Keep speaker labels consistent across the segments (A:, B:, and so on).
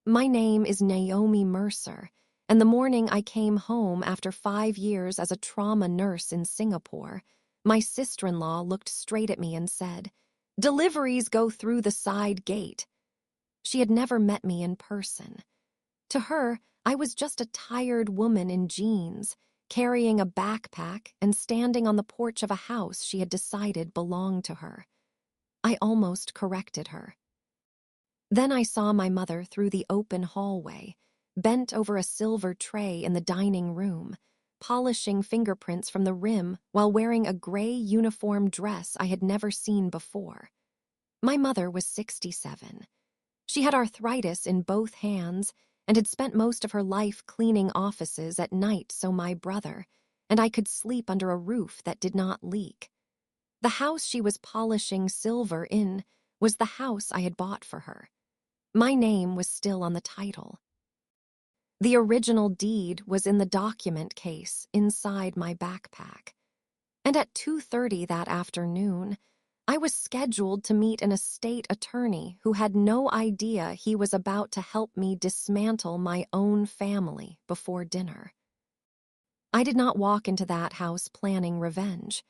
A: My name is Naomi Mercer, and the morning I came home after 5 years as a trauma nurse in Singapore, my sister-in-law looked straight at me and said, "Deliveries go through the side gate." She had never met me in person. To her, I was just a tired woman in jeans, carrying a backpack and standing on the porch of a house she had decided belonged to her. I almost corrected her. Then I saw my mother through the open hallway, bent over a silver tray in the dining room, polishing fingerprints from the rim while wearing a gray uniform dress I had never seen before. My mother was 67. She had arthritis in both hands and had spent most of her life cleaning offices at night so my brother and I could sleep under a roof that did not leak. The house she was polishing silver in was the house I had bought for her. My name was still on the title. The original deed was in the document case inside my backpack. And at 2:30 that afternoon, I was scheduled to meet an estate attorney who had no idea he was about to help me dismantle my own family before dinner. I did not walk into that house planning revenge.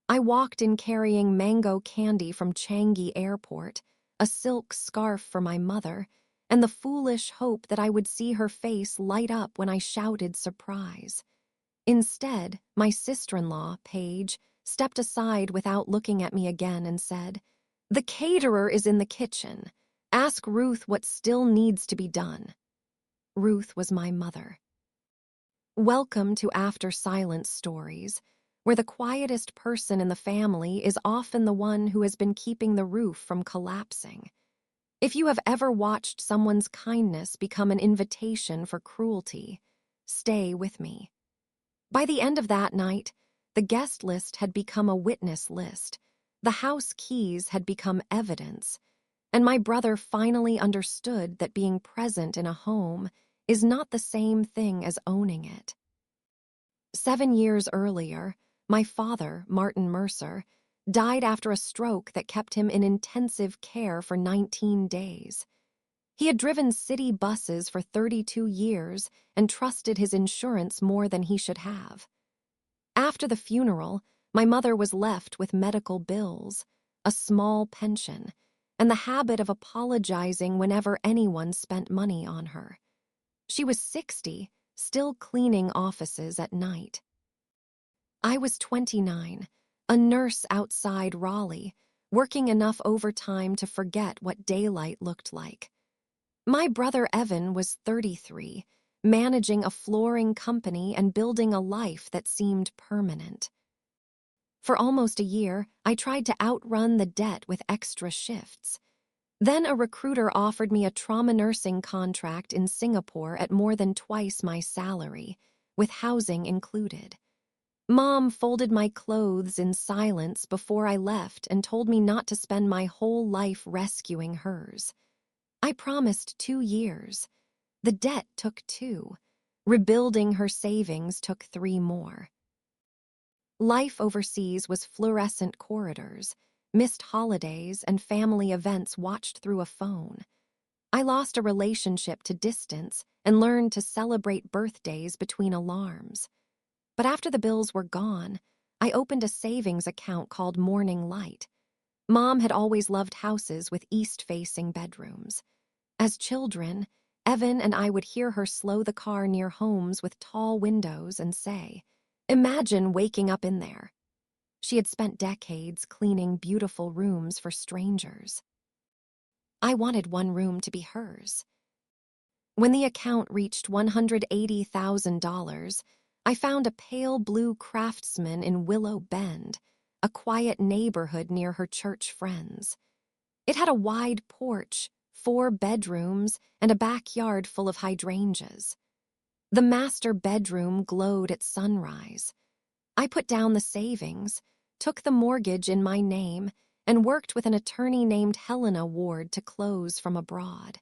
A: I walked in carrying mango candy from Changi Airport, a silk scarf for my mother, and the foolish hope that I would see her face light up when I shouted surprise. Instead, my sister-in-law, Paige, stepped aside without looking at me again and said, "The caterer is in the kitchen. Ask Ruth what still needs to be done." Ruth was my mother. Welcome to After Silence Stories, where the quietest person in the family is often the one who has been keeping the roof from collapsing. If you have ever watched someone's kindness become an invitation for cruelty, stay with me. By the end of that night, the guest list had become a witness list, the house keys had become evidence, and my brother finally understood that being present in a home is not the same thing as owning it. 7 years earlier, my father, Martin Mercer, died after a stroke that kept him in intensive care for 19 days. He had driven city buses for 32 years and trusted his insurance more than he should have. After the funeral, my mother was left with medical bills, a small pension, and the habit of apologizing whenever anyone spent money on her. She was 60, still cleaning offices at night. I was 29, a nurse outside Raleigh, working enough overtime to forget what daylight looked like. My brother Evan was 33, managing a flooring company and building a life that seemed permanent. For almost a year, I tried to outrun the debt with extra shifts. Then a recruiter offered me a trauma nursing contract in Singapore at more than twice my salary, with housing included. Mom folded my clothes in silence before I left and told me not to spend my whole life rescuing hers. I promised 2 years. The debt took 2. Rebuilding her savings took 3 more. Life overseas was fluorescent corridors, missed holidays, and family events watched through a phone. I lost a relationship to distance and learned to celebrate birthdays between alarms. But after the bills were gone, I opened a savings account called Morning Light. Mom had always loved houses with east-facing bedrooms. As children, Evan and I would hear her slow the car near homes with tall windows and say, "Imagine waking up in there." She had spent decades cleaning beautiful rooms for strangers. I wanted one room to be hers. When the account reached $180,000, I found a pale blue Craftsman in Willow Bend, a quiet neighborhood near her church friends. It had a wide porch, 4 bedrooms, and a backyard full of hydrangeas. The master bedroom glowed at sunrise. I put down the savings, took the mortgage in my name, and worked with an attorney named Helena Ward to close from abroad.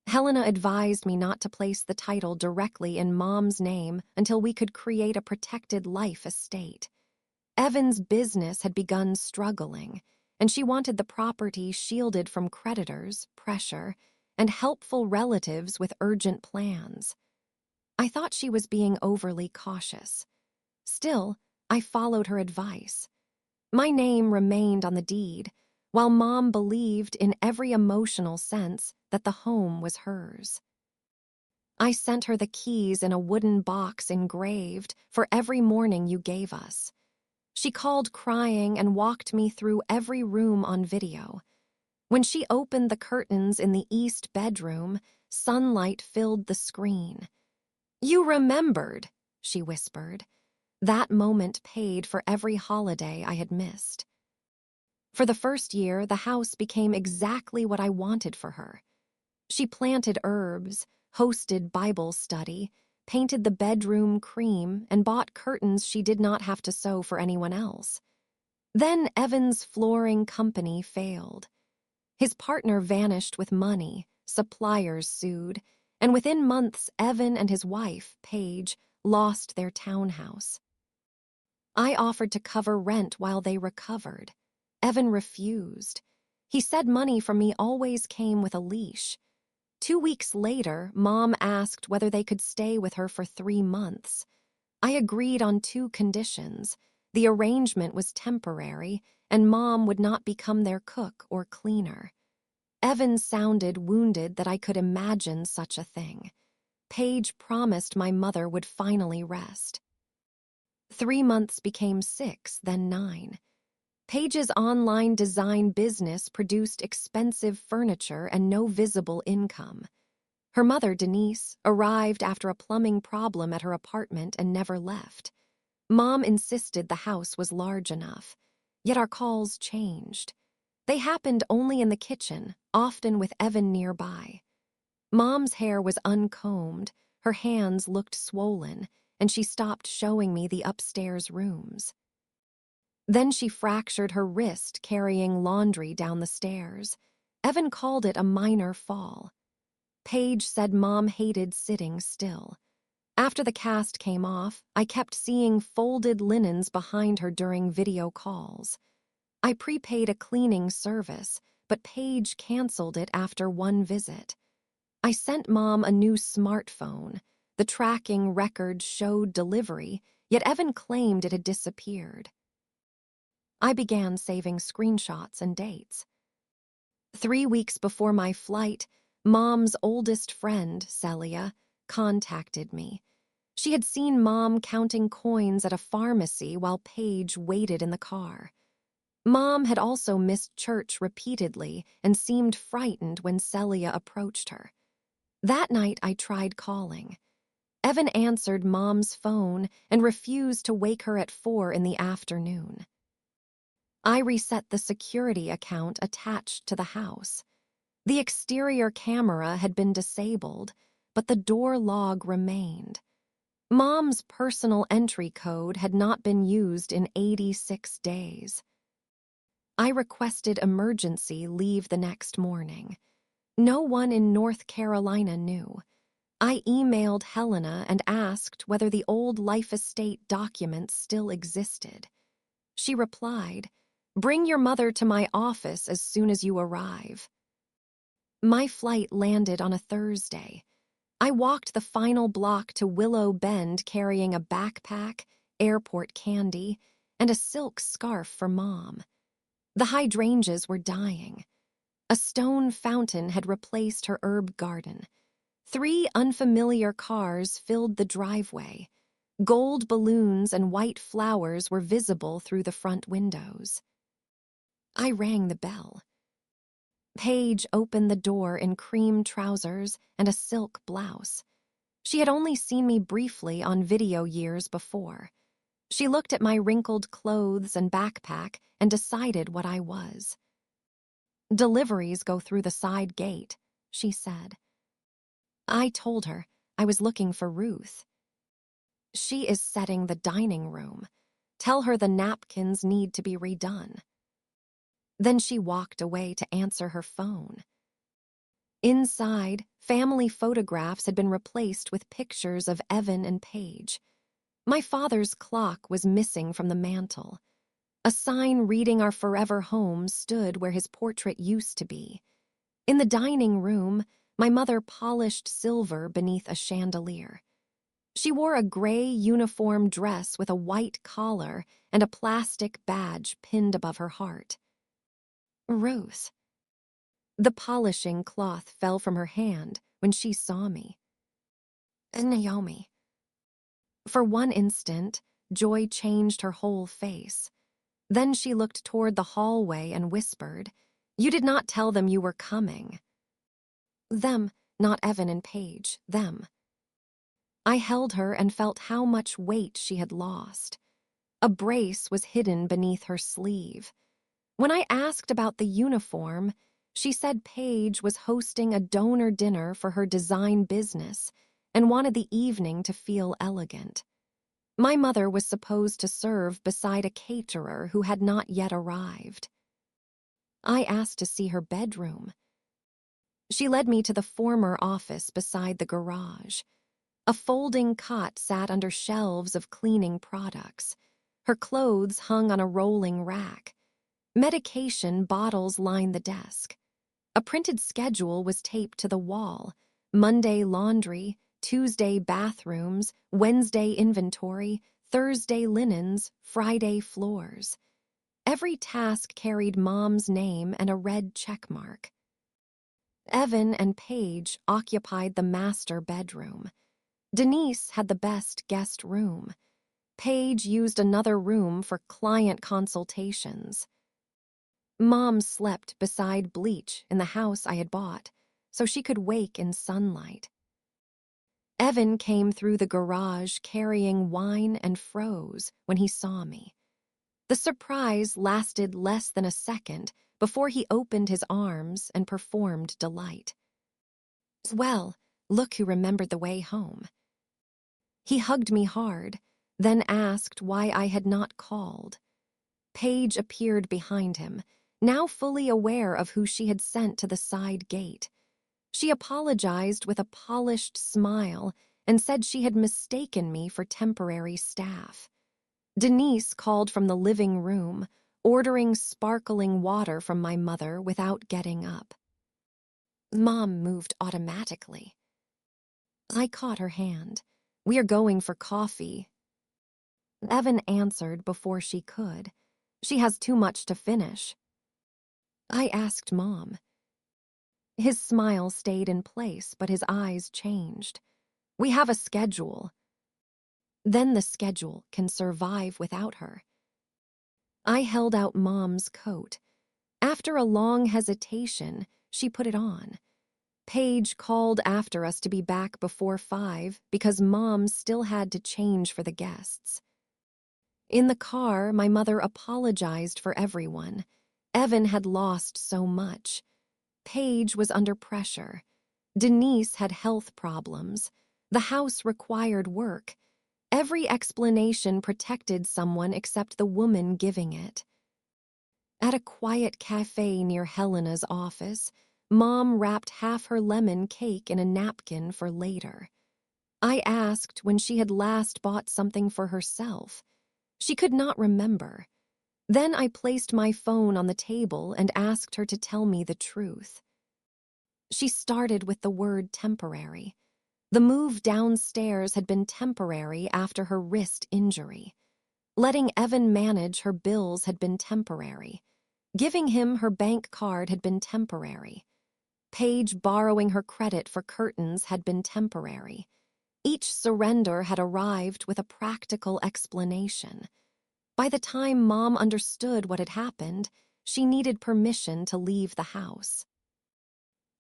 A: Helena advised me not to place the title directly in Mom's name until we could create a protected life estate. Evan's business had begun struggling, and she wanted the property shielded from creditors, pressure, and helpful relatives with urgent plans. I thought she was being overly cautious. Still, I followed her advice. My name remained on the deed, while Mom believed in every emotional sense that the home was hers. I sent her the keys in a wooden box engraved for every morning you gave us. She called crying and walked me through every room on video. When she opened the curtains in the east bedroom, sunlight filled the screen. "You remembered," she whispered. That moment paid for every holiday I had missed. For the first year, the house became exactly what I wanted for her. She planted herbs, hosted Bible study, painted the bedroom cream, and bought curtains she did not have to sew for anyone else. Then Evan's flooring company failed. His partner vanished with money, suppliers sued, and within months Evan and his wife, Paige, lost their townhouse. I offered to cover rent while they recovered. Evan refused. He said money from me always came with a leash. 2 weeks later, Mom asked whether they could stay with her for 3 months. I agreed on 2 conditions. The arrangement was temporary, and Mom would not become their cook or cleaner. Evan sounded wounded that I could imagine such a thing. Paige promised my mother would finally rest. 3 months became 6, then 9. Paige's online design business produced expensive furniture and no visible income. Her mother, Denise, arrived after a plumbing problem at her apartment and never left. Mom insisted the house was large enough, yet our calls changed. They happened only in the kitchen, often with Evan nearby. Mom's hair was uncombed, her hands looked swollen, and she stopped showing me the upstairs rooms. Then she fractured her wrist carrying laundry down the stairs. Evan called it a minor fall. Paige said Mom hated sitting still. After the cast came off, I kept seeing folded linens behind her during video calls. I prepaid a cleaning service, but Paige canceled it after 1 visit. I sent Mom a new smartphone. The tracking record showed delivery, yet Evan claimed it had disappeared. I began saving screenshots and dates. 3 weeks before my flight, Mom's oldest friend, Celia, contacted me. She had seen Mom counting coins at a pharmacy while Paige waited in the car. Mom had also missed church repeatedly and seemed frightened when Celia approached her. That night I tried calling. Evan answered Mom's phone and refused to wake her at 4 in the afternoon. I reset the security account attached to the house. The exterior camera had been disabled, but the door log remained. Mom's personal entry code had not been used in 86 days. I requested emergency leave the next morning. No one in North Carolina knew. I emailed Helena and asked whether the old life estate documents still existed. She replied, "Bring your mother to my office as soon as you arrive." My flight landed on a Thursday. I walked the final block to Willow Bend carrying a backpack, airport candy, and a silk scarf for Mom. The hydrangeas were dying. A stone fountain had replaced her herb garden. 3 unfamiliar cars filled the driveway. Gold balloons and white flowers were visible through the front windows. I rang the bell. Paige opened the door in cream trousers and a silk blouse. She had only seen me briefly on video years before. She looked at my wrinkled clothes and backpack and decided what I was. "Deliveries go through the side gate," she said. I told her I was looking for Ruth. "She is setting the dining room. Tell her the napkins need to be redone." Then she walked away to answer her phone. Inside, family photographs had been replaced with pictures of Evan and Paige. My father's clock was missing from the mantel. A sign reading our forever home stood where his portrait used to be. In the dining room, My mother polished silver beneath a chandelier. She wore a gray uniform dress with a white collar and a plastic badge pinned above her heart. Ruth. The polishing cloth fell from her hand when she saw me. Naomi. For one instant, joy changed her whole face. Then she looked toward the hallway and whispered, "You did not tell them you were coming." Them, not Evan and Paige, them. I held her and felt how much weight she had lost. A brace was hidden beneath her sleeve. When I asked about the uniform, she said Paige was hosting a donor dinner for her design business and wanted the evening to feel elegant. My mother was supposed to serve beside a caterer who had not yet arrived. I asked to see her bedroom. She led me to the former office beside the garage. A folding cot sat under shelves of cleaning products. Her clothes hung on a rolling rack. Medication bottles lined the desk. A printed schedule was taped to the wall. Monday laundry, Tuesday bathrooms, Wednesday inventory, Thursday linens, Friday floors. Every task carried Mom's name and a red check mark. Evan and Paige occupied the master bedroom. Denise had the best guest room. Paige used another room for client consultations. Mom slept beside bleach in the house I had bought, so she could wake in sunlight. Evan came through the garage carrying wine and froze when he saw me. The surprise lasted less than a second before he opened his arms and performed delight. "Well, look who remembered the way home." He hugged me hard, then asked why I had not called. Paige appeared behind him, now fully aware of who she had sent to the side gate. She apologized with a polished smile and said she had mistaken me for temporary staff. Denise called from the living room, ordering sparkling water from my mother without getting up. Mom moved automatically. I caught her hand. "We are going for coffee." Evan answered before she could. "She has too much to finish." I asked Mom. His smile stayed in place, but his eyes changed. "We have a schedule." "Then the schedule can survive without her." I held out Mom's coat. After a long hesitation, she put it on. Paige called after us to be back before 5 because Mom still had to change for the guests. In the car, my mother apologized for everyone. Evan had lost so much. Paige was under pressure. Denise had health problems. The house required work. Every explanation protected someone except the woman giving it. At a quiet cafe near Helena's office, Mom wrapped half her lemon cake in a napkin for later. I asked when she had last bought something for herself. She could not remember. Then I placed my phone on the table and asked her to tell me the truth. She started with the word temporary. The move downstairs had been temporary after her wrist injury. Letting Evan manage her bills had been temporary. Giving him her bank card had been temporary. Paige borrowing her credit for curtains had been temporary. Each surrender had arrived with a practical explanation. By the time Mom understood what had happened, she needed permission to leave the house.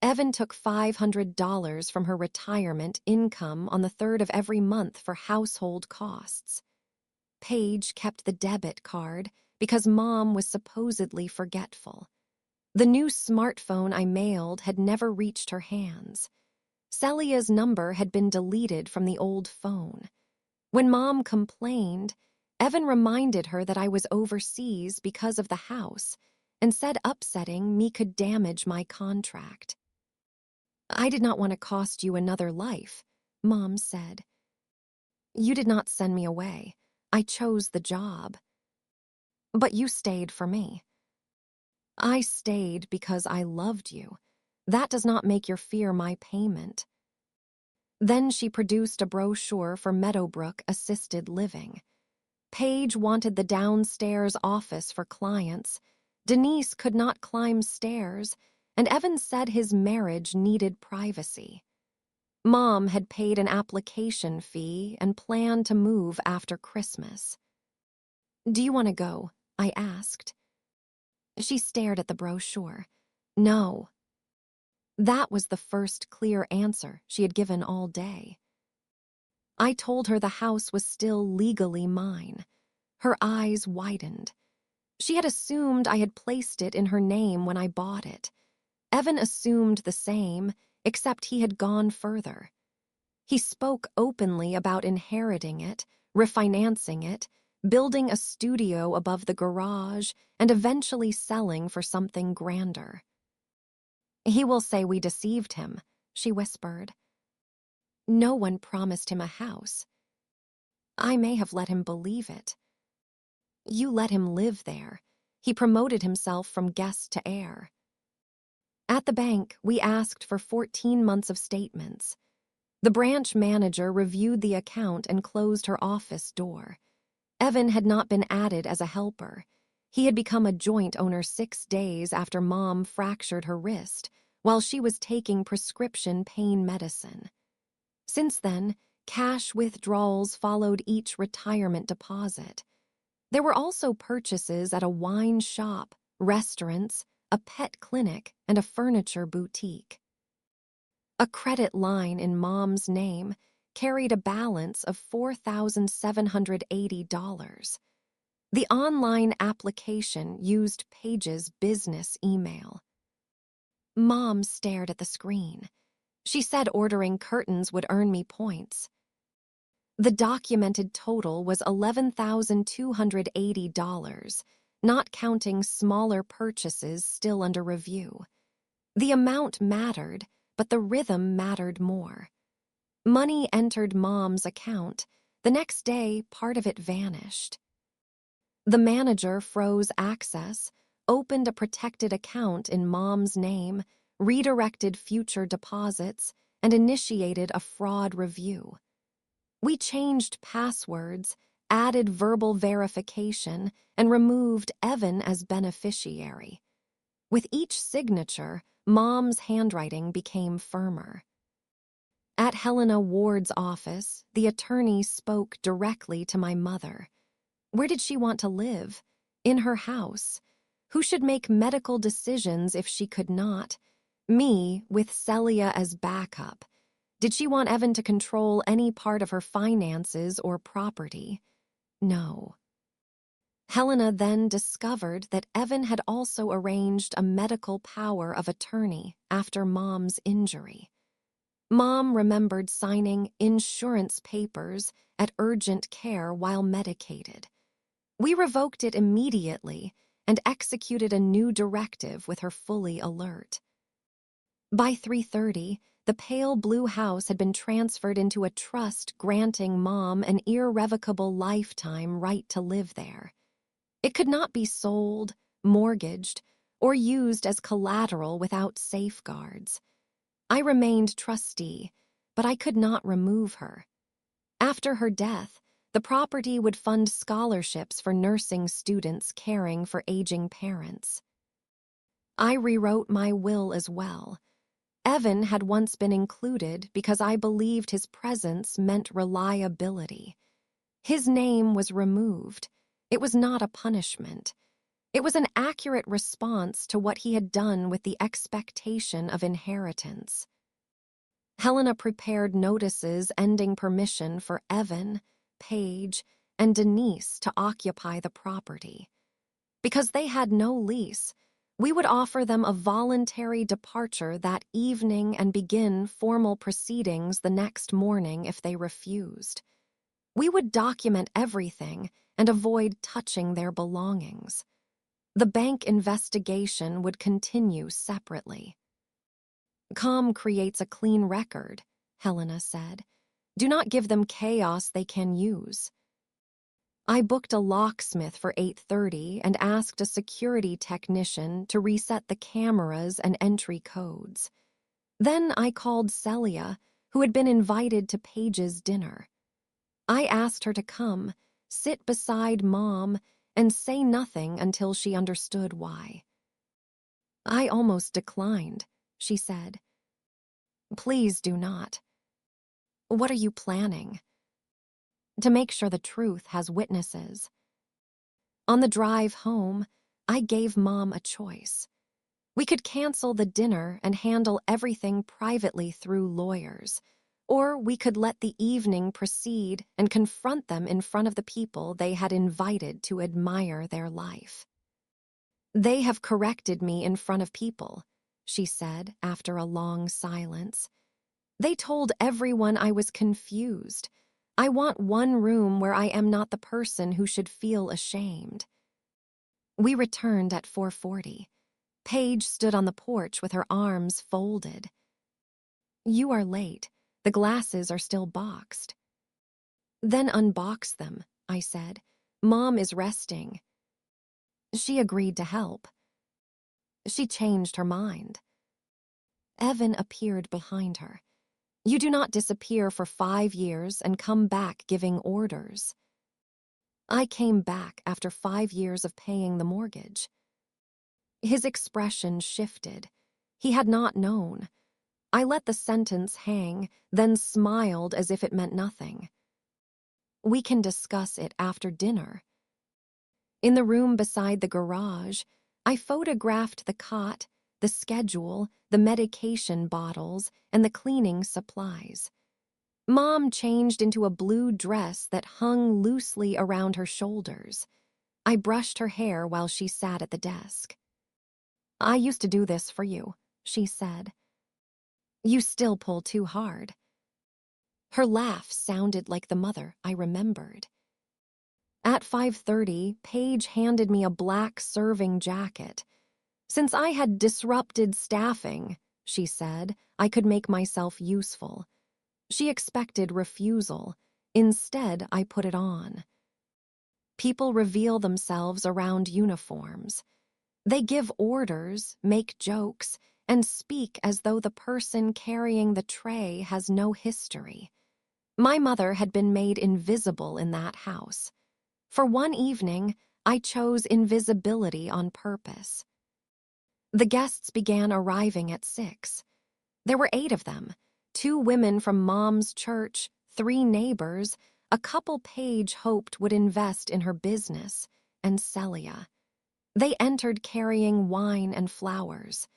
A: Evan took $500 from her retirement income on the 3rd of every month for household costs. Paige kept the debit card because Mom was supposedly forgetful. The new smartphone I mailed had never reached her hands. Celia's number had been deleted from the old phone. When Mom complained, Evan reminded her that I was overseas because of the house and said upsetting me could damage my contract. "I did not want to cost you another life," Mom said. "You did not send me away. I chose the job. But you stayed for me." "I stayed because I loved you. That does not make your fear my payment. Then she produced a brochure for Meadowbrook Assisted Living. Paige wanted the downstairs office for clients. Denise could not climb stairs, and Evan said his marriage needed privacy. Mom had paid an application fee and planned to move after Christmas. "Do you want to go?" I asked. She stared at the brochure. No. That was the first clear answer she had given all day. I told her the house was still legally mine. Her eyes widened. She had assumed I had placed it in her name when I bought it. Evan assumed the same, except he had gone further. He spoke openly about inheriting it, refinancing it, building a studio above the garage, and eventually selling for something grander. "He will say we deceived him," she whispered. "No one promised him a house. I may have let him believe it. You let him live there. He promoted himself from guest to heir." At the bank, we asked for 14 months of statements. The branch manager reviewed the account and closed her office door. Evan had not been added as a helper. He had become a joint owner 6 days after Mom fractured her wrist, while she was taking prescription pain medicine. Since then, cash withdrawals followed each retirement deposit. There were also purchases at a wine shop, restaurants, a pet clinic, and a furniture boutique. A credit line in Mom's name carried a balance of $4,780. The online application used Paige's business email. Mom stared at the screen. She said ordering curtains would earn me points. The documented total was $11,280, not counting smaller purchases still under review. The amount mattered, but the rhythm mattered more. Money entered Mom's account. The next day, part of it vanished. The manager froze access, opened a protected account in Mom's name, redirected future deposits, and initiated a fraud review. We changed passwords, added verbal verification, and removed Evan as beneficiary. With each signature, Mom's handwriting became firmer. At Helena Ward's office, the attorney spoke directly to my mother. Where did she want to live? In her house. Who should make medical decisions if she could not? Me, with Celia as backup. Did she want Evan to control any part of her finances or property? No. Helena then discovered that Evan had also arranged a medical power of attorney after Mom's injury. Mom remembered signing insurance papers at urgent care while medicated. We revoked it immediately and executed a new directive with her fully alert. By 3:30, the pale blue house had been transferred into a trust granting Mom an irrevocable lifetime right to live there. It could not be sold, mortgaged, or used as collateral without safeguards. I remained trustee, but I could not remove her. After her death, the property would fund scholarships for nursing students caring for aging parents. I rewrote my will as well. Evan had once been included because I believed his presence meant reliability. His name was removed. It was not a punishment. It was an accurate response to what he had done with the expectation of inheritance. Helena prepared notices ending permission for Evan, Paige, and Denise to occupy the property. Because they had no lease, we would offer them a voluntary departure that evening and begin formal proceedings the next morning if they refused. We would document everything and avoid touching their belongings. The bank investigation would continue separately. "Calm creates a clean record," Helena said. "Do not give them chaos they can use." I booked a locksmith for 8:30 and asked a security technician to reset the cameras and entry codes. Then I called Celia, who had been invited to Paige's dinner. I asked her to come, sit beside Mom, and say nothing until she understood why. I almost declined, she said. Please do not. What are you planning? To make sure the truth has witnesses. On the drive home, I gave Mom a choice. We could cancel the dinner and handle everything privately through lawyers, or we could let the evening proceed and confront them in front of the people they had invited to admire their life. They have corrected me in front of people, she said after a long silence. They told everyone I was confused. I want one room where I am not the person who should feel ashamed. We returned at 4:40. Paige stood on the porch with her arms folded. You are late. The glasses are still boxed. Then unbox them, I said. Mom is resting. She agreed to help. She changed her mind. Evan appeared behind her. You do not disappear for 5 years and come back giving orders. I came back after 5 years of paying the mortgage. His expression shifted. He had not known. I let the sentence hang, then smiled as if it meant nothing. We can discuss it after dinner. In the room beside the garage, I photographed the cot, the schedule, the medication bottles, and the cleaning supplies. Mom changed into a blue dress that hung loosely around her shoulders. I brushed her hair while she sat at the desk. I used to do this for you, she said. You still pull too hard. Her laugh sounded like the mother I remembered. At 5:30, Paige handed me a black serving jacket. Since I had disrupted staffing, she said, I could make myself useful. She expected refusal. Instead, I put it on. People reveal themselves around uniforms. They give orders, make jokes, and speak as though the person carrying the tray has no history. My mother had been made invisible in that house. For one evening, I chose invisibility on purpose. The guests began arriving at 6. There were 8 of them, 2 women from Mom's church, 3 neighbors, a couple Paige hoped would invest in her business, and Celia. They entered carrying wine and flowers.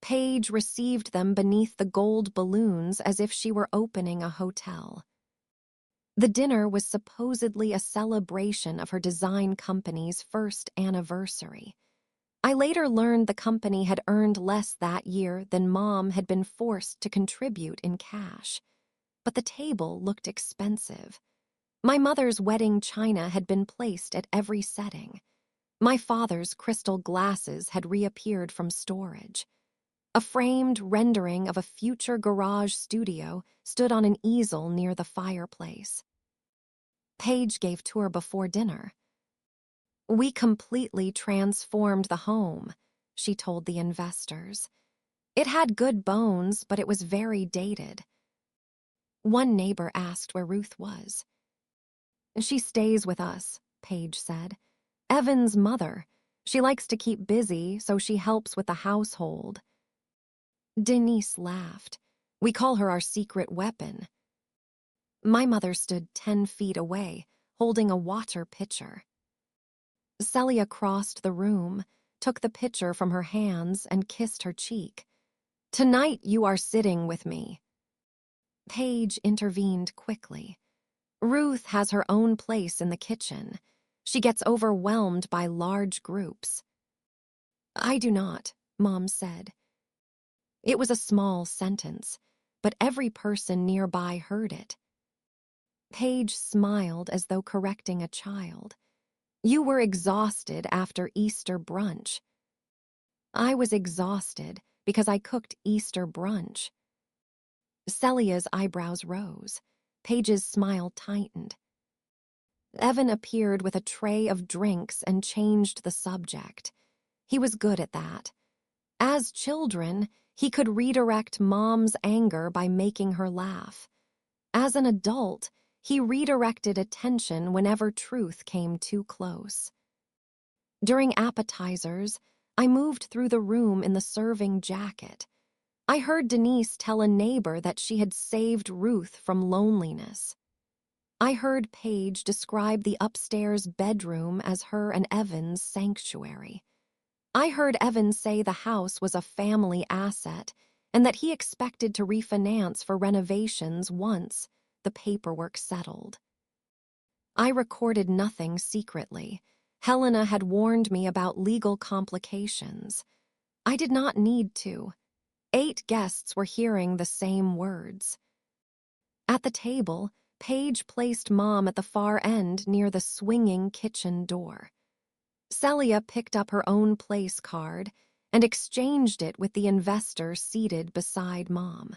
A: Paige received them beneath the gold balloons as if she were opening a hotel. The dinner was supposedly a celebration of her design company's first anniversary. I later learned the company had earned less that year than Mom had been forced to contribute in cash. But the table looked expensive. My mother's wedding china had been placed at every setting. My father's crystal glasses had reappeared from storage. A framed rendering of a future garage studio stood on an easel near the fireplace. Paige gave tour before dinner. We completely transformed the home, she told the investors. It had good bones, but it was very dated. One neighbor asked where Ruth was. She stays with us, Paige said. Evan's mother. She likes to keep busy, so she helps with the household. Denise laughed. We call her our secret weapon. My mother stood 10 feet away, holding a water pitcher. Celia crossed the room, took the pitcher from her hands, and kissed her cheek. Tonight you are sitting with me. Paige intervened quickly. Ruth has her own place in the kitchen. She gets overwhelmed by large groups. I do not, Mom said. It was a small sentence, but every person nearby heard it. Paige smiled as though correcting a child. You were exhausted after Easter brunch. I was exhausted because I cooked Easter brunch. Celia's eyebrows rose. Paige's smile tightened. Evan appeared with a tray of drinks and changed the subject. He was good at that. As children, he could redirect Mom's anger by making her laugh. As an adult, he redirected attention whenever truth came too close. During appetizers, I moved through the room in the serving jacket. I heard Denise tell a neighbor that she had saved Ruth from loneliness. I heard Paige describe the upstairs bedroom as her and Evan's sanctuary. I heard Evan say the house was a family asset and that he expected to refinance for renovations once the paperwork settled. I recorded nothing secretly. Helena had warned me about legal complications. I did not need to. 8 guests were hearing the same words. At the table, Paige placed Mom at the far end near the swinging kitchen door. Celia picked up her own place card and exchanged it with the investor seated beside Mom.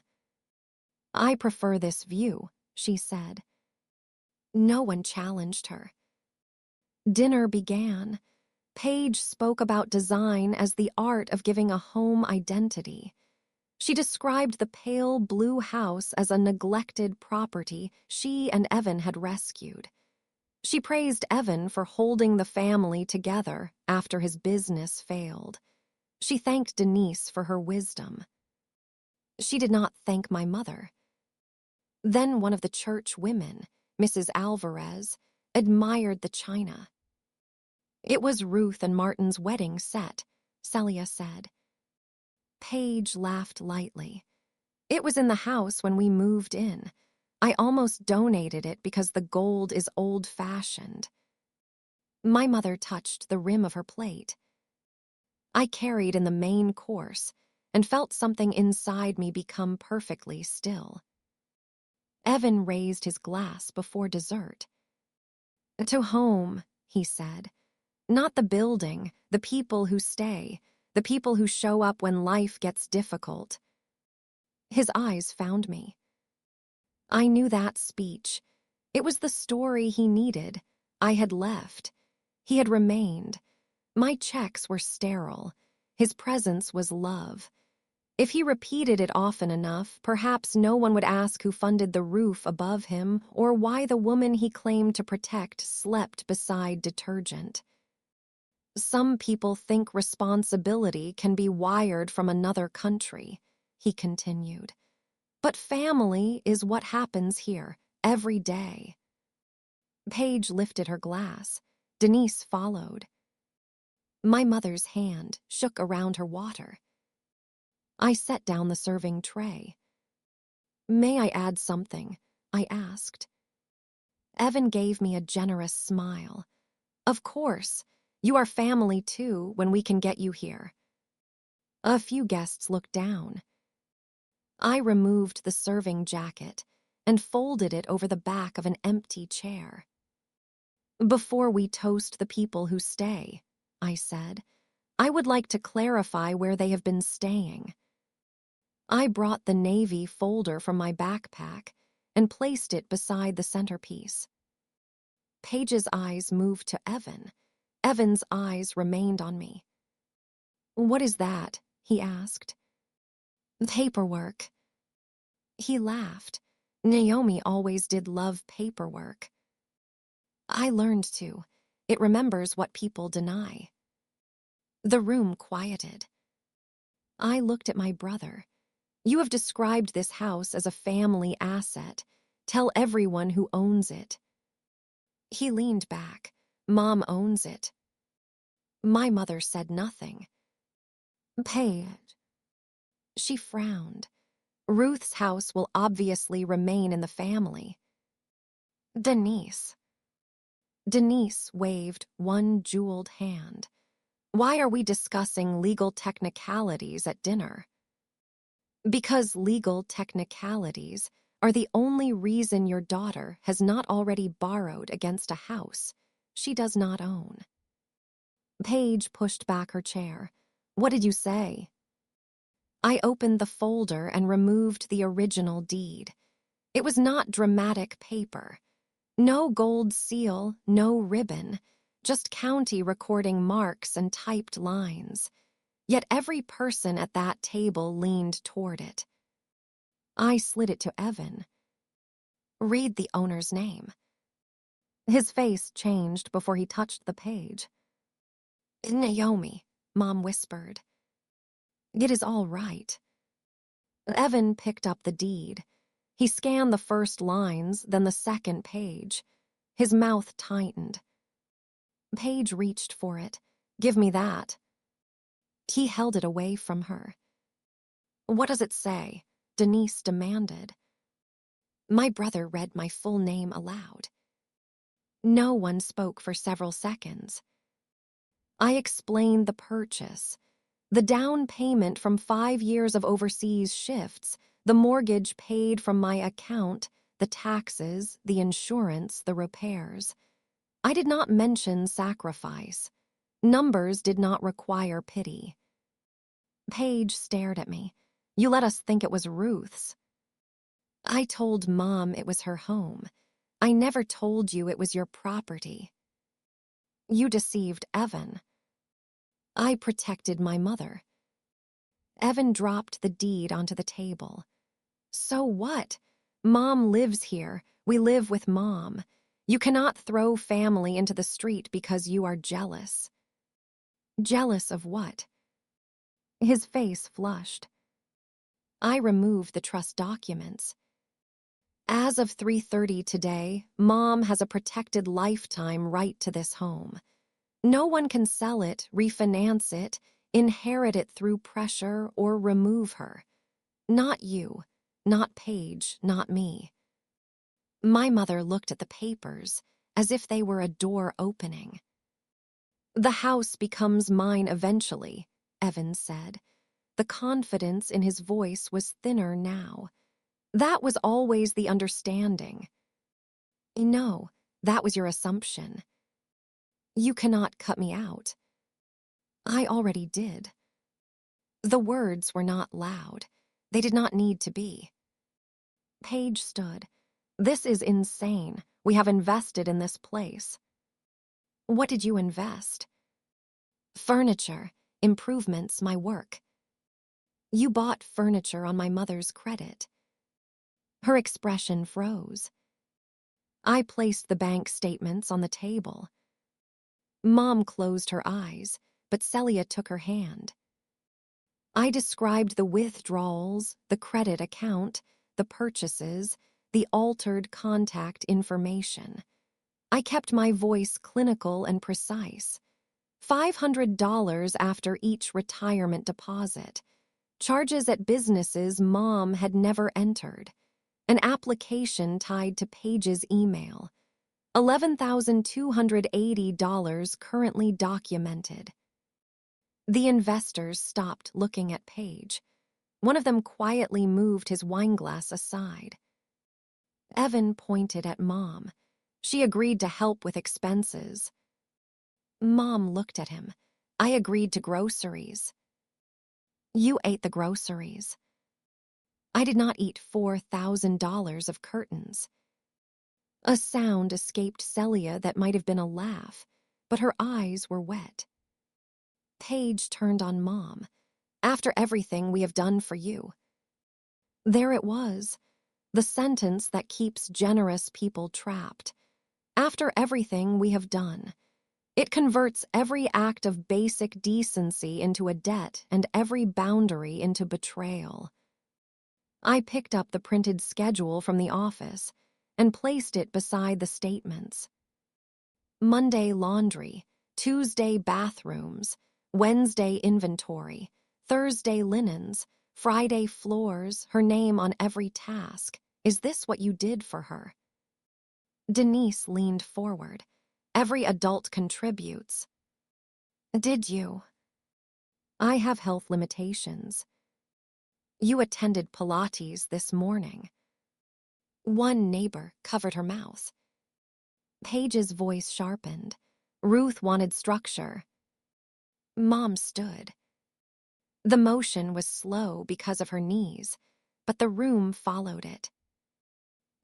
A: "I prefer this view," she said. No one challenged her. Dinner began. Paige spoke about design as the art of giving a home identity. She described the pale blue house as a neglected property she and Evan had rescued. She praised Evan for holding the family together after his business failed. She thanked Denise for her wisdom. She did not thank my mother. Then one of the church women, Mrs. Alvarez, admired the china. "It was Ruth and Martin's wedding set," Celia said. Paige laughed lightly. "It was in the house when we moved in. I almost donated it because the gold is old-fashioned." My mother touched the rim of her plate. I carried in the main course and felt something inside me become perfectly still. Evan raised his glass before dessert. "To home," he said. "Not the building, the people who stay, the people who show up when life gets difficult." His eyes found me. I knew that speech. It was the story he needed. I had left. He had remained. My checks were sterile. His presence was love. If he repeated it often enough, perhaps no one would ask who funded the roof above him or why the woman he claimed to protect slept beside detergent. "Some people think responsibility can be wired from another country," he continued. "But family is what happens here, every day." Paige lifted her glass. Denise followed. My mother's hand shook around her water. I set down the serving tray. "May I add something?" I asked. Evan gave me a generous smile. "Of course. You are family too when we can get you here." A few guests looked down. I removed the serving jacket and folded it over the back of an empty chair. "Before we toast the people who stay," I said, "I would like to clarify where they have been staying." I brought the navy folder from my backpack and placed it beside the centerpiece. Paige's eyes moved to Evan. Evan's eyes remained on me. "What is that?" he asked. "Paperwork." He laughed. "Naomi always did love paperwork." I learned to. It remembers what people deny. The room quieted. I looked at my brother. "You have described this house as a family asset. Tell everyone who owns it." He leaned back. "Mom owns it." My mother said nothing. "Paige." She frowned. "Ruth's house will obviously remain in the family." "Denise." Denise waved one jeweled hand. "Why are we discussing legal technicalities at dinner?" "Because legal technicalities are the only reason your daughter has not already borrowed against a house she does not own." Paige pushed back her chair. "What did you say?" I opened the folder and removed the original deed. It was not dramatic paper. No gold seal, no ribbon, just county recording marks and typed lines. Yet every person at that table leaned toward it. I slid it to Evan. Read the owner's name. His face changed before he touched the page. Naomi, Mom whispered. It is all right. Evan picked up the deed. He scanned the first lines, then the second page. His mouth tightened. Paige reached for it. Give me that. He held it away from her. What does it say? Denise demanded. My brother read my full name aloud. No one spoke for several seconds. I explained the purchase. The down payment from 5 years of overseas shifts, the mortgage paid from my account, the taxes, the insurance, the repairs. I did not mention sacrifice. Numbers did not require pity. Paige stared at me. You let us think it was Ruth's. I told Mom it was her home. I never told you it was your property. You deceived Evan. I protected my mother. Evan dropped the deed onto the table. So what? Mom lives here. We live with Mom. You cannot throw family into the street because you are jealous. Jealous of what? His face flushed. I removed the trust documents. As of 3:30 today, Mom has a protected lifetime right to this home. No one can sell it, refinance it, inherit it through pressure, or remove her. Not you, not Paige, not me. My mother looked at the papers as if they were a door opening. The house becomes mine eventually, Evan said. The confidence in his voice was thinner now. That was always the understanding. No, that was your assumption. You cannot cut me out. I already did. The words were not loud. They did not need to be. Paige stood. This is insane. We have invested in this place. What did you invest? Furniture, improvements, my work. You bought furniture on my mother's credit. Her expression froze. I placed the bank statements on the table. Mom closed her eyes, but Celia took her hand. I described the withdrawals, the credit account, the purchases, the altered contact information. I kept my voice clinical and precise. $500 after each retirement deposit. Charges at businesses Mom had never entered. An application tied to Paige's email. $11,280 currently documented. The investors stopped looking at Paige. One of them quietly moved his wineglass aside. Evan pointed at Mom. She agreed to help with expenses. Mom looked at him. I agreed to groceries. You ate the groceries. I did not eat $4,000 of curtains. A sound escaped Celia that might have been a laugh, but her eyes were wet. Paige turned on Mom. After everything we have done for you. There it was, the sentence that keeps generous people trapped. After everything we have done. It converts every act of basic decency into a debt and every boundary into betrayal. I picked up the printed schedule from the office and placed it beside the statements. Monday laundry, Tuesday bathrooms, Wednesday inventory, Thursday linens, Friday floors, her name on every task. Is this what you did for her? Denise leaned forward. Every adult contributes. Did you? I have health limitations. You attended Pilates this morning. One neighbor covered her mouth. Paige's voice sharpened. Ruth wanted structure. Mom stood. The motion was slow because of her knees, but the room followed it.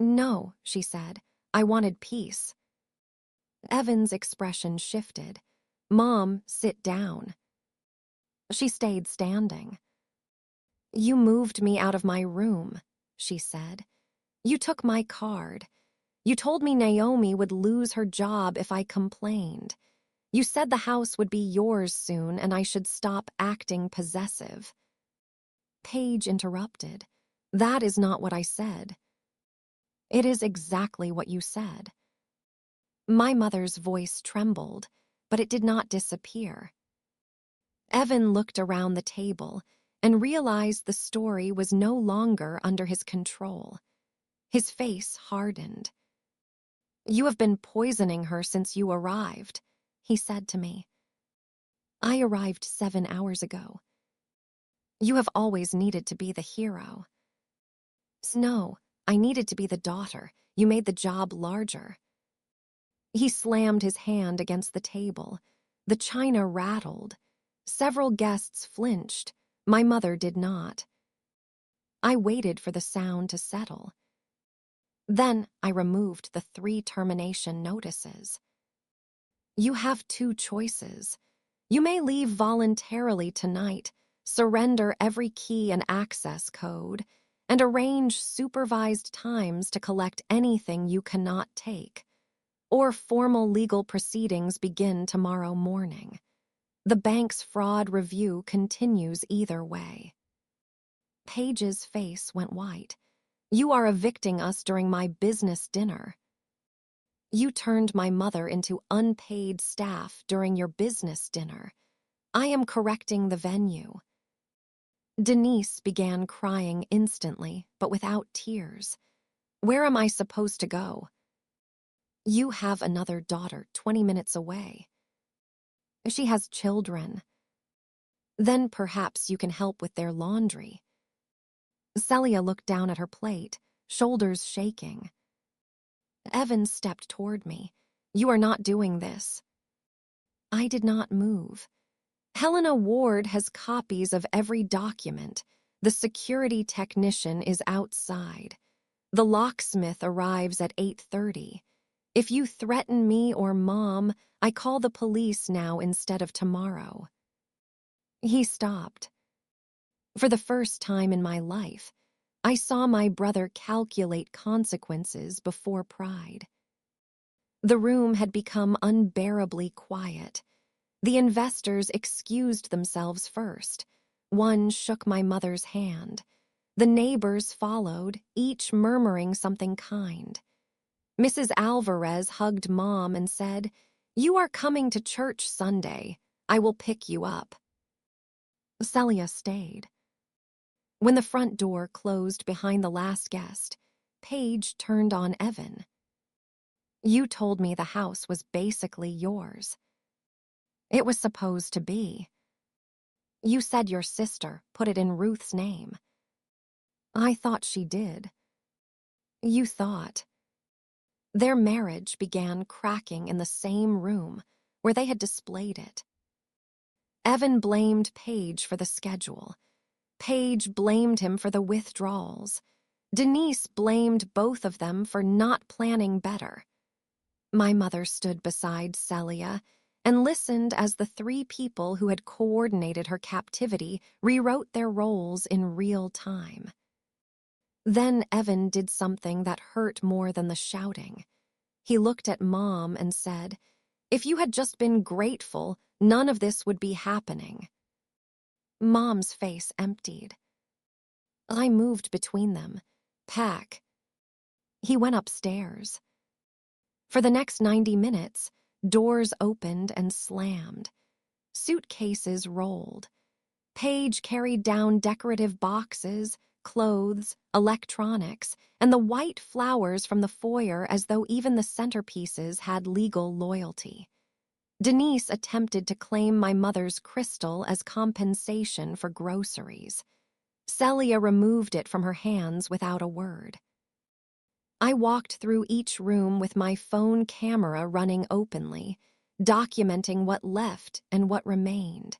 A: No, she said, I wanted peace. Evan's expression shifted. Mom, sit down. She stayed standing. You moved me out of my room, she said. You took my card. You told me Naomi would lose her job if I complained. You said the house would be yours soon and I should stop acting possessive. Paige interrupted. That is not what I said. It is exactly what you said. My mother's voice trembled, but it did not disappear. Evan looked around the table and realized the story was no longer under his control. His face hardened. You have been poisoning her since you arrived, he said to me. I arrived 7 hours ago. You have always needed to be the hero. No, I needed to be the daughter. You made the job larger. He slammed his hand against the table. The china rattled. Several guests flinched. My mother did not. I waited for the sound to settle. Then I removed the 3 termination notices. You have 2 choices. You may leave voluntarily tonight, surrender every key and access code, and arrange supervised times to collect anything you cannot take. Or formal legal proceedings begin tomorrow morning. The bank's fraud review continues either way. Paige's face went white. You are evicting us during my business dinner. You turned my mother into unpaid staff during your business dinner. I am correcting the venue. Denise began crying instantly, but without tears. Where am I supposed to go? You have another daughter 20 minutes away. She has children. Then perhaps you can help with their laundry. Celia looked down at her plate, shoulders shaking. Evan stepped toward me. You are not doing this. I did not move. Helena Ward has copies of every document. The security technician is outside. The locksmith arrives at 8:30. If you threaten me or Mom, I call the police now instead of tomorrow. He stopped. For the first time in my life, I saw my brother calculate consequences before pride. The room had become unbearably quiet. The investors excused themselves first. One shook my mother's hand. The neighbors followed, each murmuring something kind. Mrs. Alvarez hugged Mom and said, You are coming to church Sunday. I will pick you up. Celia stayed. When the front door closed behind the last guest, Paige turned on Evan. You told me the house was basically yours. It was supposed to be. You said your sister put it in Ruth's name. I thought she did. You thought. Their marriage began cracking in the same room where they had displayed it. Evan blamed Paige for the schedule. Paige blamed him for the withdrawals. Denise blamed both of them for not planning better. My mother stood beside Celia and listened as the 3 people who had coordinated her captivity rewrote their roles in real time. Then Evan did something that hurt more than the shouting. He looked at Mom and said, If you had just been grateful, none of this would be happening. Mom's face emptied. I moved between them. Pack. He went upstairs. For the next 90 minutes, doors opened and slammed. Suitcases rolled. Paige carried down decorative boxes, clothes, electronics, and the white flowers from the foyer as though even the centerpieces had legal loyalty. Denise attempted to claim my mother's crystal as compensation for groceries. Celia removed it from her hands without a word. I walked through each room with my phone camera running openly, documenting what left and what remained.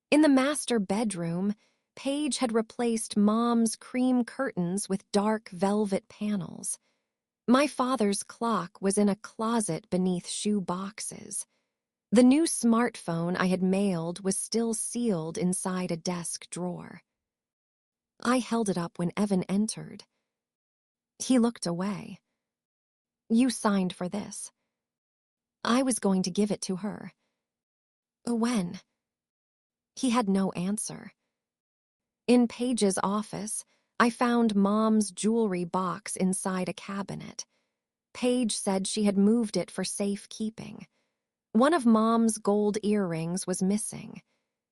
A: In the master bedroom, Paige had replaced Mom's cream curtains with dark velvet panels. My father's clock was in a closet beneath shoe boxes. The new smartphone I had mailed was still sealed inside a desk drawer. I held it up when Evan entered. He looked away. You signed for this. I was going to give it to her. When? He had no answer. In Paige's office, I found Mom's jewelry box inside a cabinet. Paige said she had moved it for safekeeping. One of Mom's gold earrings was missing.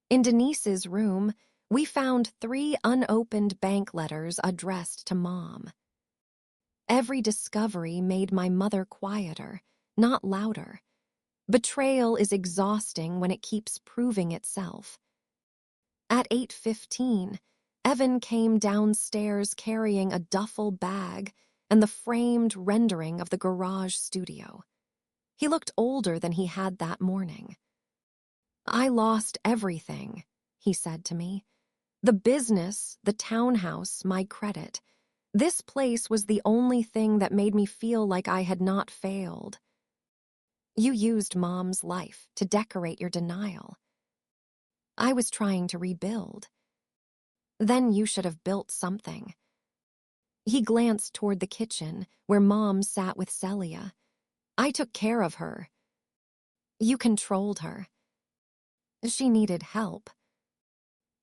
A: In Denise's room, we found 3 unopened bank letters addressed to Mom. Every discovery made my mother quieter, not louder. Betrayal is exhausting when it keeps proving itself. At 8:15, Evan came downstairs carrying a duffel bag and the framed rendering of the garage studio. He looked older than he had that morning. I lost everything, he said to me. The business, the townhouse, my credit. This place was the only thing that made me feel like I had not failed. You used Mom's life to decorate your denial. I was trying to rebuild. Then you should have built something. He glanced toward the kitchen, where Mom sat with Celia. I took care of her. You controlled her. She needed help.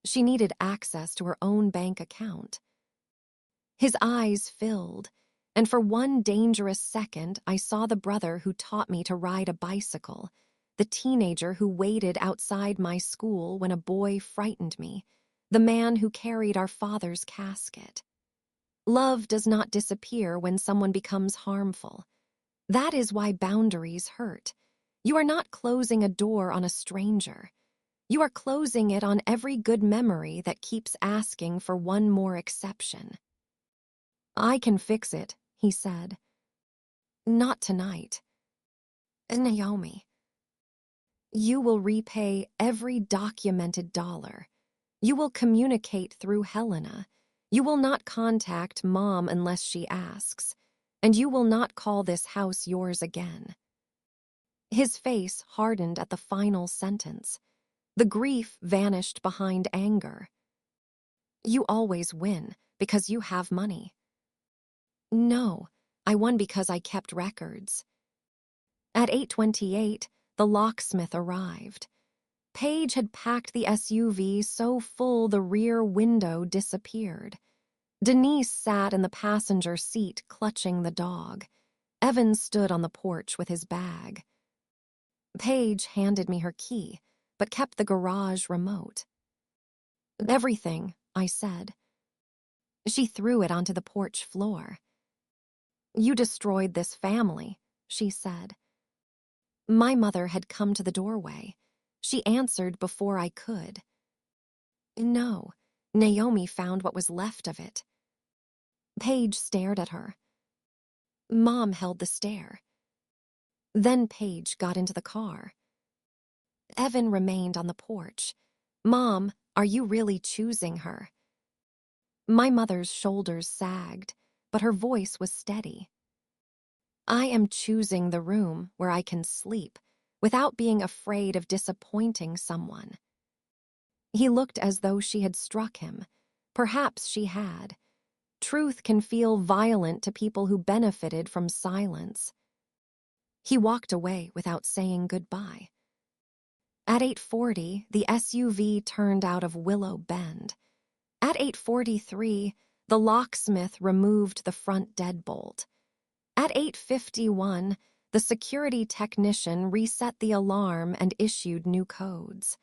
A: She needed access to her own bank account. His eyes filled, and for one dangerous second I saw the brother who taught me to ride a bicycle, the teenager who waited outside my school when a boy frightened me, the man who carried our father's casket. Love does not disappear when someone becomes harmful. That is why boundaries hurt. You are not closing a door on a stranger. You are closing it on every good memory that keeps asking for one more exception. I can fix it, he said. Not tonight. Naomi. You will repay every documented dollar. You will communicate through Helena. You will not contact Mom unless she asks. And you will not call this house yours again. His face hardened at the final sentence. The grief vanished behind anger. You always win because you have money. No, I won because I kept records. At 8:28, the locksmith arrived. Paige had packed the SUV so full the rear window disappeared. Denise sat in the passenger seat clutching the dog. Evan stood on the porch with his bag. Paige handed me her key, but kept the garage remote. Everything, I said. She threw it onto the porch floor. You destroyed this family, she said. My mother had come to the doorway. She answered before I could. No, Naomi found what was left of it. Paige stared at her. Mom held the stare. Then Paige got into the car. Evan remained on the porch. Mom, are you really choosing her? My mother's shoulders sagged, but her voice was steady. I am choosing the room where I can sleep without being afraid of disappointing someone. He looked as though she had struck him. Perhaps she had. Truth can feel violent to people who benefited from silence. He walked away without saying goodbye. At 8:40, the SUV turned out of Willow Bend. At 8:43, the locksmith removed the front deadbolt. At 8:51, the security technician reset the alarm and issued new codes.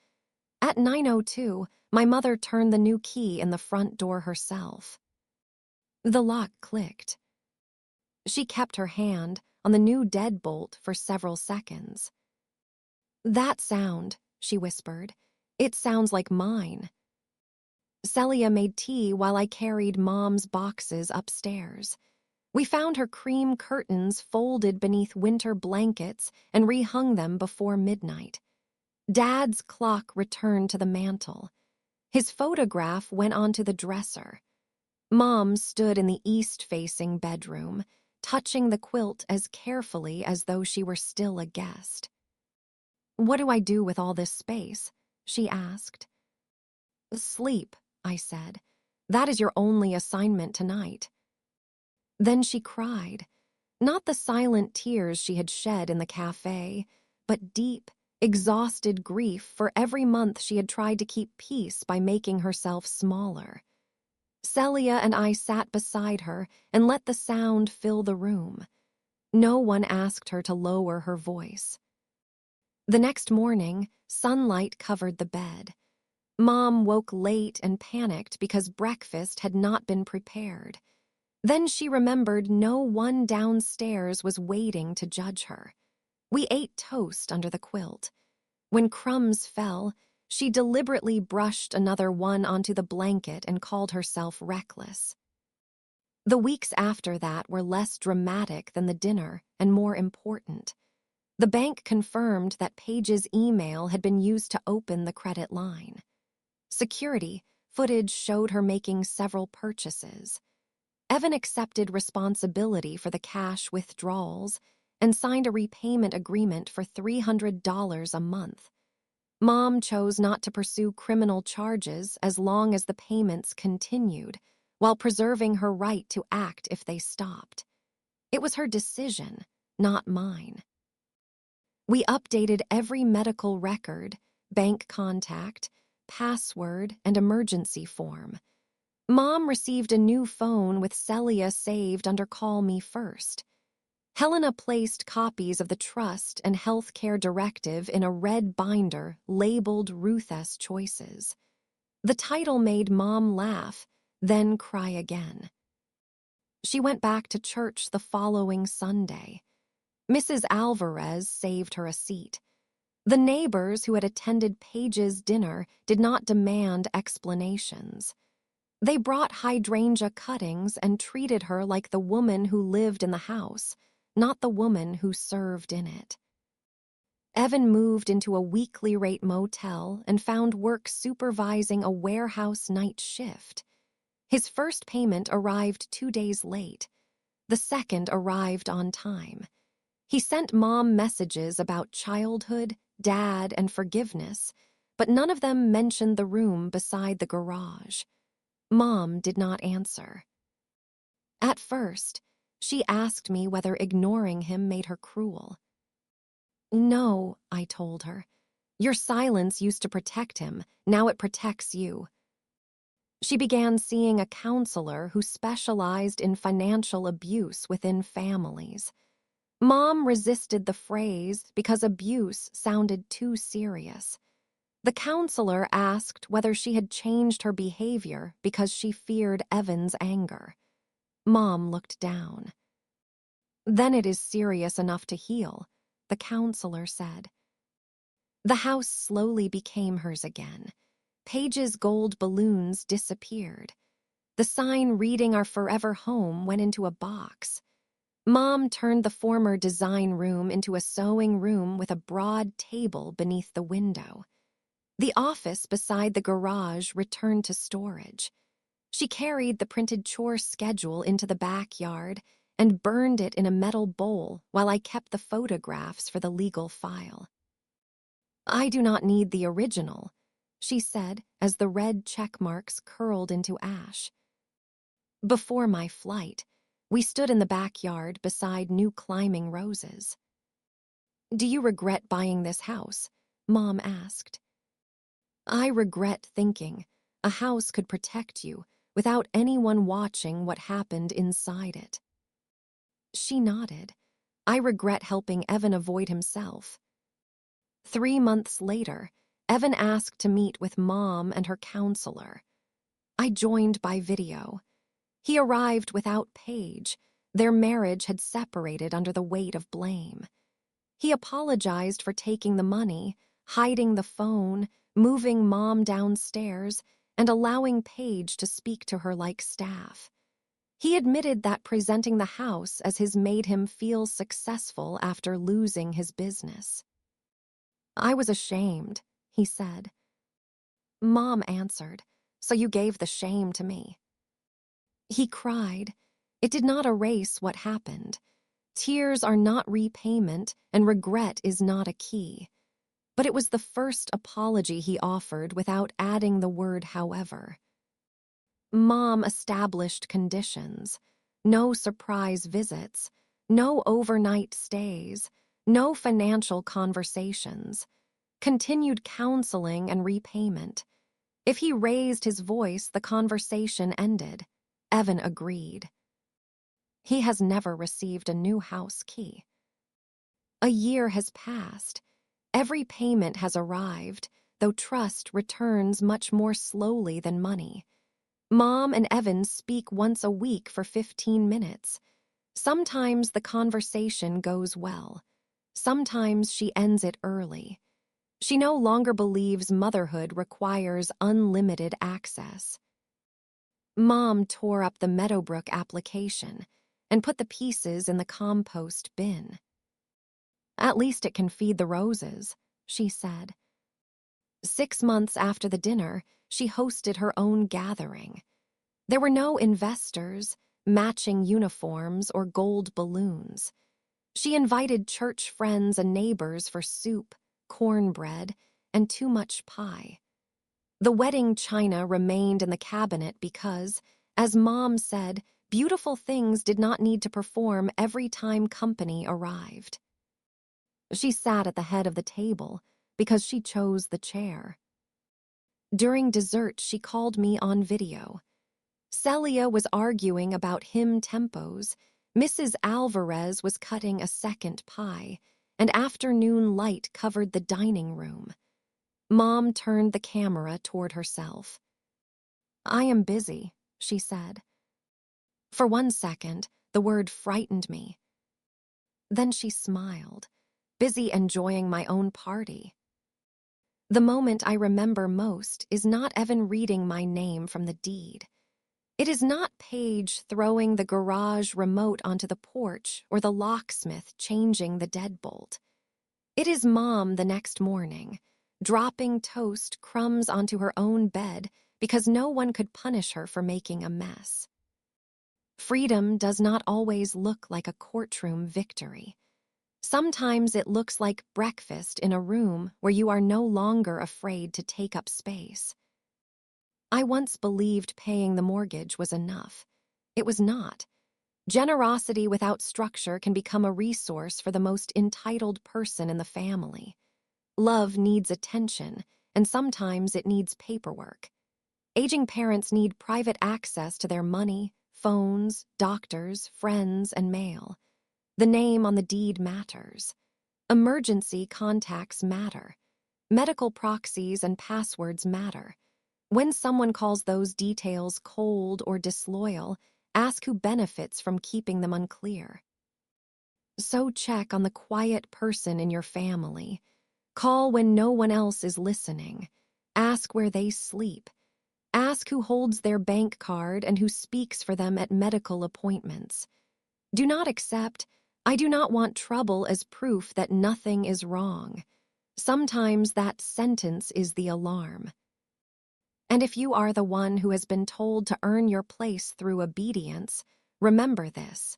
A: At 9:02, my mother turned the new key in the front door herself. The lock clicked. She kept her hand on the new deadbolt for several seconds. That sound, she whispered, it sounds like mine. Celia made tea while I carried Mom's boxes upstairs. We found her cream curtains folded beneath winter blankets and rehung them before midnight. Dad's clock returned to the mantel. His photograph went onto the dresser. Mom stood in the east-facing bedroom, touching the quilt as carefully as though she were still a guest. "What do I do with all this space?" she asked. "Sleep," I said. "That is your only assignment tonight." Then she cried, not the silent tears she had shed in the cafe, but deep, exhausted grief for every month she had tried to keep peace by making herself smaller. Celia and I sat beside her and let the sound fill the room. No one asked her to lower her voice. The next morning, sunlight covered the bed. Mom woke late and panicked because breakfast had not been prepared. Then she remembered no one downstairs was waiting to judge her. We ate toast under the quilt. When crumbs fell, she deliberately brushed another one onto the blanket and called herself reckless. The weeks after that were less dramatic than the dinner and more important. The bank confirmed that Paige's email had been used to open the credit line. Security footage showed her making several purchases. Evan accepted responsibility for the cash withdrawals and signed a repayment agreement for $300 a month. Mom chose not to pursue criminal charges as long as the payments continued, while preserving her right to act if they stopped. It was her decision, not mine. We updated every medical record, bank contact, password, and emergency form. Mom received a new phone with Celia saved under Call Me First. Helena placed copies of the trust and healthcare directive in a red binder labeled Ruth's Choices. The title made Mom laugh, then cry again. She went back to church the following Sunday. Mrs. Alvarez saved her a seat. The neighbors who had attended Paige's dinner did not demand explanations. They brought hydrangea cuttings and treated her like the woman who lived in the house, not the woman who served in it. Evan moved into a weekly rate motel and found work supervising a warehouse night shift. His first payment arrived 2 days late. The second arrived on time. He sent Mom messages about childhood, Dad, and forgiveness, but none of them mentioned the room beside the garage. Mom did not answer. At first, she asked me whether ignoring him made her cruel. "No," I told her. "Your silence used to protect him. Now it protects you." She began seeing a counselor who specialized in financial abuse within families. Mom resisted the phrase because abuse sounded too serious. The counselor asked whether she had changed her behavior because she feared Evan's anger. Mom looked down. "Then it is serious enough to heal," the counselor said. The house slowly became hers again. Paige's gold balloons disappeared. The sign reading our forever home went into a box. Mom turned the former design room into a sewing room with a broad table beneath the window. The office beside the garage returned to storage. She carried the printed chore schedule into the backyard and burned it in a metal bowl while I kept the photographs for the legal file. "I do not need the original," she said as the red check marks curled into ash. Before my flight, we stood in the backyard beside new climbing roses. "Do you regret buying this house?" Mom asked. "I regret thinking a house could protect you without anyone watching what happened inside it." She nodded. "I regret helping Evan avoid himself." 3 months later, Evan asked to meet with Mom and her counselor. I joined by video. He arrived without Paige. Their marriage had separated under the weight of blame. He apologized for taking the money, hiding the phone, moving Mom downstairs, and allowing Paige to speak to her like staff. He admitted that presenting the house as his made him feel successful after losing his business. "I was ashamed," he said. Mom answered, "So you gave the shame to me." He cried. It did not erase what happened. Tears are not repayment, and regret is not a key. But it was the first apology he offered without adding the word however. Mom established conditions. No surprise visits, no overnight stays, no financial conversations. Continued counseling and repayment. If he raised his voice, the conversation ended. Evan agreed. He has never received a new house key. A year has passed. Every payment has arrived, though trust returns much more slowly than money. Mom and Evan speak once a week for 15 minutes. Sometimes the conversation goes well. Sometimes she ends it early. She no longer believes motherhood requires unlimited access. Mom tore up the Meadowbrook application and put the pieces in the compost bin. At least it can feed the roses, she said. 6 months after the dinner, she hosted her own gathering. There were no investors, matching uniforms, or gold balloons. She invited church friends and neighbors for soup, cornbread, and too much pie. The wedding china remained in the cabinet because, as Mom said, beautiful things did not need to perform every time company arrived. She sat at the head of the table because she chose the chair. During dessert, she called me on video. Celia was arguing about hymn tempos, Mrs. Alvarez was cutting a second pie, and afternoon light covered the dining room. Mom turned the camera toward herself. "I am busy," she said. For 1 second, the word frightened me. Then she smiled, busy enjoying my own party. The moment I remember most is not Evan reading my name from the deed. It is not Paige throwing the garage remote onto the porch or the locksmith changing the deadbolt. It is Mom the next morning, dropping toast crumbs onto her own bed because no one could punish her for making a mess. Freedom does not always look like a courtroom victory. Sometimes it looks like breakfast in a room where you are no longer afraid to take up space. I once believed paying the mortgage was enough. It was not. Generosity without structure can become a resource for the most entitled person in the family. Love needs attention, and sometimes it needs paperwork. Aging parents need private access to their money, phones, doctors, friends, and mail. The name on the deed matters. Emergency contacts matter. Medical proxies and passwords matter. When someone calls those details cold or disloyal, ask who benefits from keeping them unclear. So check on the quiet person in your family. Call when no one else is listening. Ask where they sleep. Ask who holds their bank card and who speaks for them at medical appointments. Do not accept, "I do not want trouble," as proof that nothing is wrong. Sometimes that sentence is the alarm. And if you are the one who has been told to earn your place through obedience, remember this: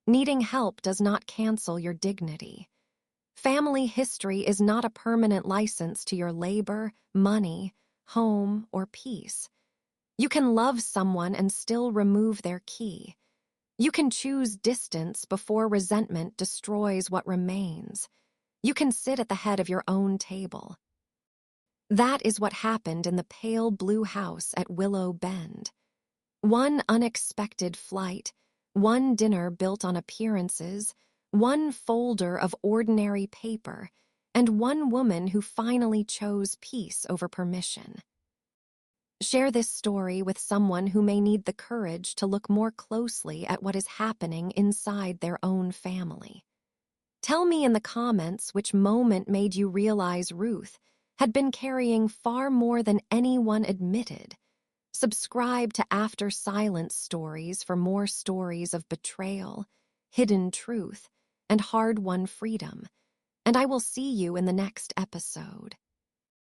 A: needing help does not cancel your dignity. Family history is not a permanent license to your labor, money, home, or peace. You can love someone and still remove their key. You can choose distance before resentment destroys what remains. You can sit at the head of your own table. That is what happened in the pale blue house at Willow Bend. One unexpected flight, one dinner built on appearances, one folder of ordinary paper, and one woman who finally chose peace over permission. Share this story with someone who may need the courage to look more closely at what is happening inside their own family. Tell me in the comments which moment made you realize Ruth had been carrying far more than anyone admitted. Subscribe to After Silence Stories for more stories of betrayal, hidden truth, and hard-won freedom. And I will see you in the next episode.